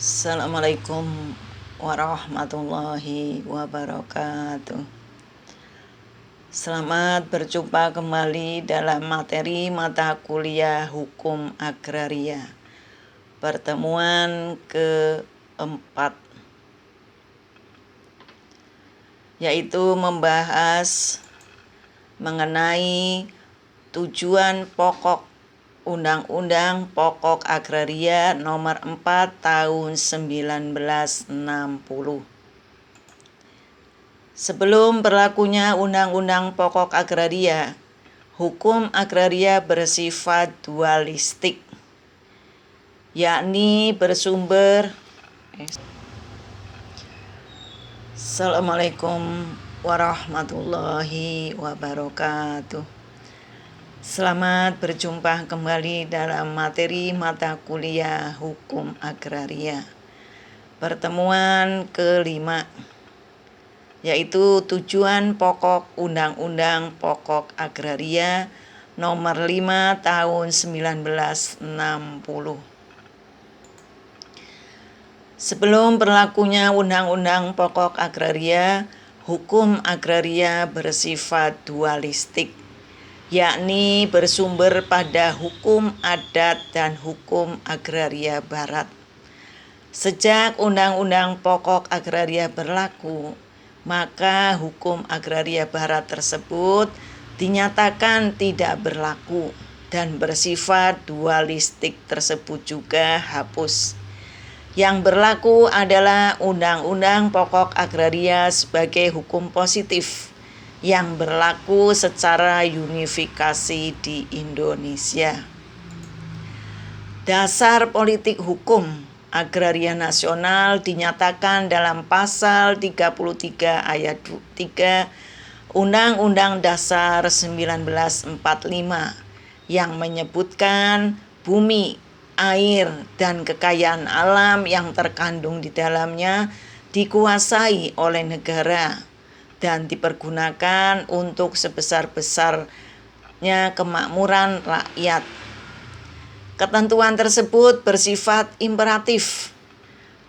Assalamualaikum warahmatullahi wabarakatuh. Selamat berjumpa kembali dalam materi mata kuliah Hukum Agraria, pertemuan keempat, yaitu membahas mengenai tujuan pokok Undang-Undang Pokok Agraria Nomor 4 Tahun 1960. Sebelum berlakunya Undang-Undang Pokok Agraria, hukum agraria bersifat dualistik, yakni bersumber Assalamualaikum warahmatullahi wabarakatuh. Selamat berjumpa kembali dalam materi mata kuliah Hukum Agraria, pertemuan kelima, yaitu tujuan pokok Undang-Undang Pokok Agraria Nomor 5 Tahun 1960. Sebelum berlakunya Undang-Undang Pokok Agraria, hukum agraria bersifat dualistik, yakni bersumber pada hukum adat dan hukum agraria barat. Sejak Undang-Undang Pokok Agraria berlaku, maka hukum agraria barat tersebut dinyatakan tidak berlaku dan bersifat dualistik tersebut juga hapus. Yang berlaku adalah Undang-Undang Pokok Agraria sebagai hukum positif yang berlaku secara unifikasi di Indonesia. Dasar politik hukum agraria nasional dinyatakan dalam pasal 33 ayat 3 Undang-Undang Dasar 1945 yang menyebutkan bumi, air, dan kekayaan alam yang terkandung di dalamnya dikuasai oleh negara dan dipergunakan untuk sebesar-besarnya kemakmuran rakyat. Ketentuan tersebut bersifat imperatif,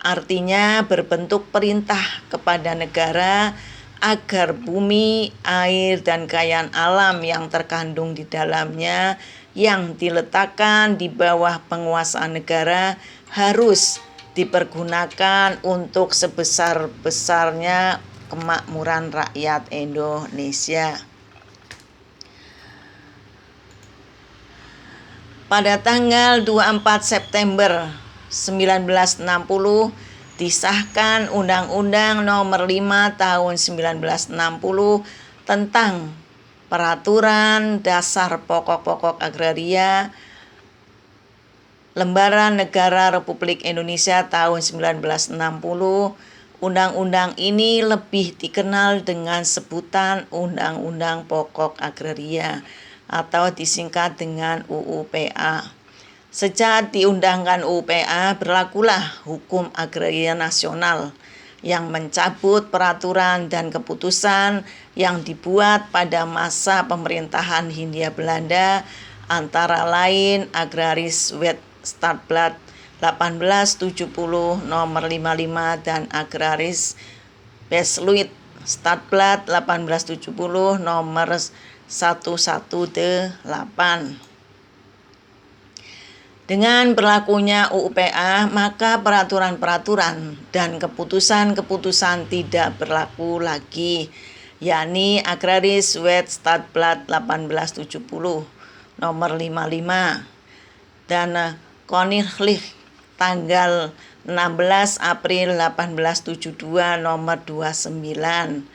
artinya berbentuk perintah kepada negara agar bumi, air, dan kekayaan alam yang terkandung di dalamnya yang diletakkan di bawah penguasaan negara harus dipergunakan untuk sebesar-besarnya kemakmuran rakyat Indonesia. Pada tanggal 24 September 1960 disahkan Undang-Undang Nomor 5 Tahun 1960 tentang Peraturan Dasar Pokok-Pokok Agraria Lembaran Negara Republik Indonesia tahun 1960. Undang-undang ini lebih dikenal dengan sebutan Undang-Undang Pokok Agraria atau disingkat dengan UU-PA. Sejak diundangkan UU-PA, berlakulah hukum agraria nasional yang mencabut peraturan dan keputusan yang dibuat pada masa pemerintahan Hindia Belanda, antara lain Agraris Wet Stadblad 1870 nomor 55 dan Agraris Besluit Stadblad 1870 nomor 118. Dengan berlakunya UU-PA, maka peraturan-peraturan dan keputusan-keputusan tidak berlaku lagi, yakni Agraris Wet Stadblad 1870 nomor 55 dan Koninklijk tanggal 16 April 1872 nomor 29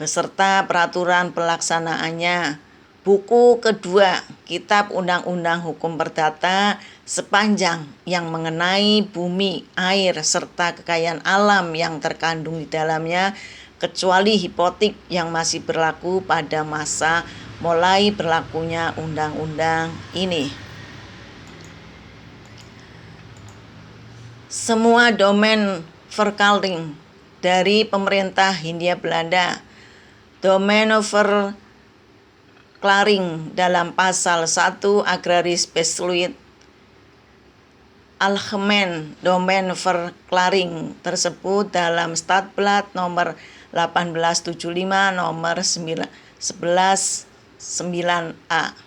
beserta peraturan pelaksanaannya. Buku kedua Kitab Undang-Undang Hukum Perdata sepanjang yang mengenai bumi, air, serta kekayaan alam yang terkandung di dalamnya, kecuali hipotik yang masih berlaku pada masa mulai berlakunya undang-undang ini. Semua domain verkaling dari pemerintah Hindia Belanda, domain verklaring dalam pasal 1 Agraris Besluit Algemeen Domenverklaring tersebut dalam Stadblad nomor 1875 nomor 11/9a.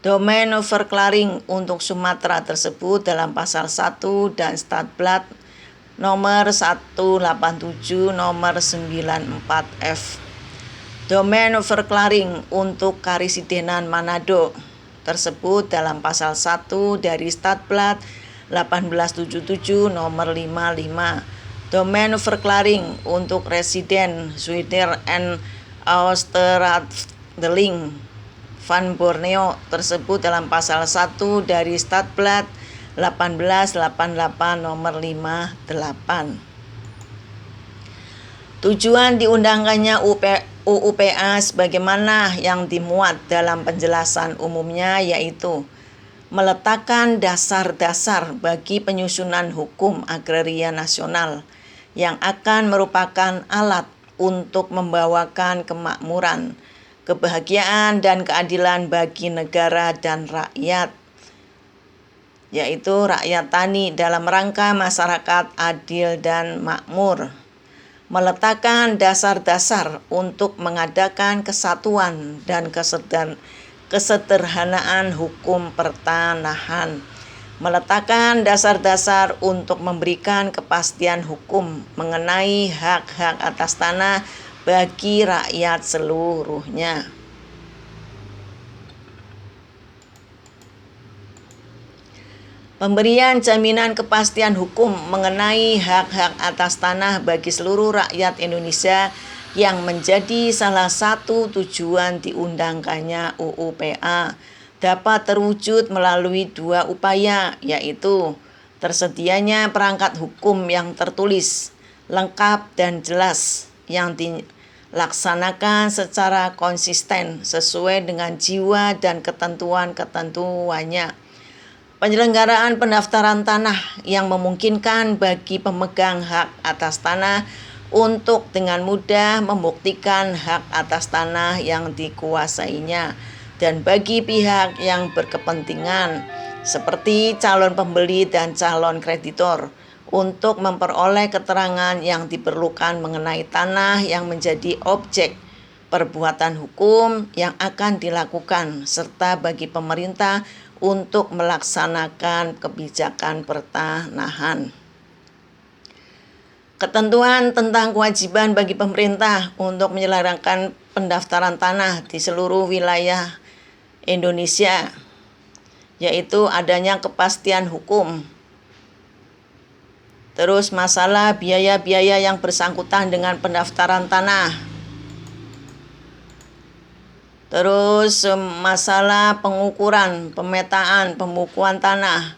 Domenverklaring untuk Sumatera tersebut dalam pasal 1 dan Stadblad nomor 187 nomor 94F. Domenverklaring untuk Karisidenan Manado tersebut dalam pasal 1 dari Stadblad 1877 nomor 55. Domenverklaring untuk Residen Zuider en Oosterateling van Borneo tersebut dalam pasal 1 dari Stadblad 1888 nomor 58. Tujuan diundangkannya UUPA sebagaimana yang dimuat dalam penjelasan umumnya, yaitu meletakkan dasar-dasar bagi penyusunan hukum agraria nasional yang akan merupakan alat untuk membawakan kemakmuran, kebahagiaan dan keadilan bagi negara dan rakyat, yaitu rakyat tani dalam rangka masyarakat adil dan makmur. Meletakkan dasar-dasar untuk mengadakan kesatuan dan kesederhanaan hukum pertanahan. Meletakkan dasar-dasar untuk memberikan kepastian hukum mengenai hak-hak atas tanah bagi rakyat seluruhnya. Pemberian jaminan kepastian hukum mengenai hak-hak atas tanah bagi seluruh rakyat Indonesia yang menjadi salah satu tujuan diundangkannya UUPA dapat terwujud melalui dua upaya, yaitu tersedianya perangkat hukum yang tertulis, lengkap dan jelas yang dilaksanakan secara konsisten sesuai dengan jiwa dan ketentuan-ketentuannya. Penyelenggaraan pendaftaran tanah yang memungkinkan bagi pemegang hak atas tanah untuk dengan mudah membuktikan hak atas tanah yang dikuasainya, dan bagi pihak yang berkepentingan seperti calon pembeli dan calon kreditor untuk memperoleh keterangan yang diperlukan mengenai tanah yang menjadi objek perbuatan hukum yang akan dilakukan, serta bagi pemerintah untuk melaksanakan kebijakan pertanahan. Ketentuan tentang kewajiban bagi pemerintah untuk menyelenggarakan pendaftaran tanah di seluruh wilayah Indonesia, yaitu adanya kepastian hukum. Terus masalah biaya-biaya yang bersangkutan dengan pendaftaran tanah. Terus masalah pengukuran, pemetaan, pembukuan tanah,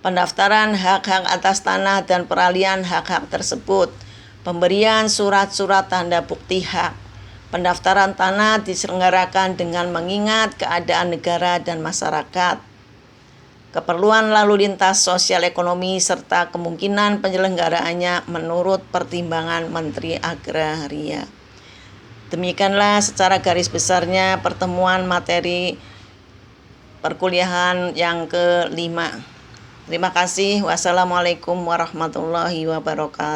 pendaftaran hak-hak atas tanah dan peralihan hak-hak tersebut, pemberian surat-surat tanda bukti hak. Pendaftaran tanah diselenggarakan dengan mengingat keadaan negara dan masyarakat, keperluan lalu lintas sosial ekonomi, serta kemungkinan penyelenggaraannya menurut pertimbangan Menteri Agraria. Demikianlah secara garis besarnya pertemuan materi perkuliahan yang ke-5. Terima kasih. Wassalamualaikum warahmatullahi wabarakatuh.